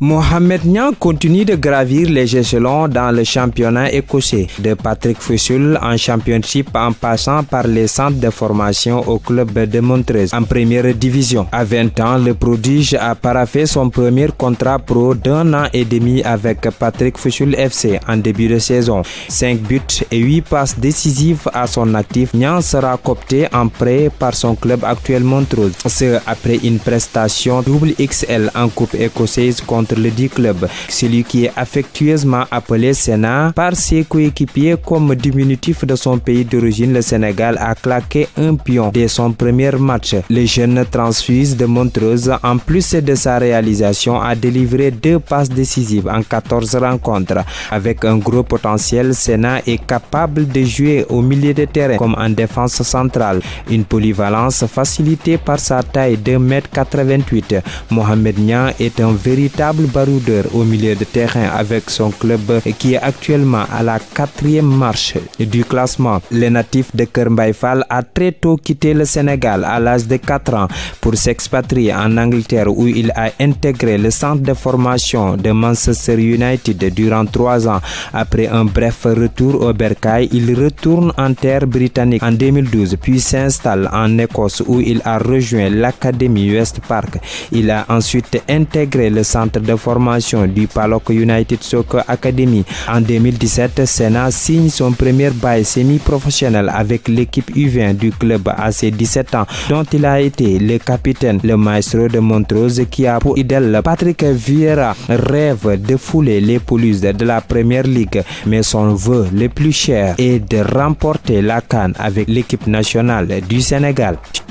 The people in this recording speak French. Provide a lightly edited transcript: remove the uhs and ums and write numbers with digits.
Mohamed Niang continue de gravir les échelons dans le championnat écossais, de Patrick Fussell en Championship en passant par les centres de formation au club de Montreux en première division. À 20 ans, le prodige a paraphé son premier contrat pro d'1 an et demi avec Patrick Fussell FC en début de saison. 5 buts et 8 passes décisives à son actif, Niang sera coopté en prêt par son club actuel Montreux. Ce après une prestation double XL en coupe écossaise contre le dit club, celui qui est affectueusement appelé Sénat par ses coéquipiers comme diminutif de son pays d'origine. Le Sénégal a claqué un pion dès son premier match. Le jeune transfuse de Montreux, en plus de sa réalisation, a délivré 2 passes décisives en 14 rencontres. Avec un gros potentiel, Sénat est capable de jouer au milieu de terrain comme en défense centrale. Une polyvalence facilitée par sa taille de 1m88. Mohamed Niang est un véritable baroudeur au milieu de terrain avec son club qui est actuellement à la 4e marche du classement. Le natif de Kër Mbaye Fall a très tôt quitté le Sénégal à l'âge de 4 ans pour s'expatrier en Angleterre où il a intégré le centre de formation de Manchester United durant 3 ans. Après un bref retour au bercail, il retourne en terre britannique en 2012 puis s'installe en Écosse où il a rejoint l'académie West Park. Il a ensuite intégré le centre de formation du Palok United Soccer Academy. En 2017, Sénat signe son premier bail semi-professionnel avec l'équipe U20 du club à ses 17 ans, dont il a été le capitaine. Le maestro de Montreux, qui a pour idole Patrick Vieira, rêve de fouler les pelouses de la Première Ligue, mais son vœu le plus cher est de remporter la CAN avec l'équipe nationale du Sénégal.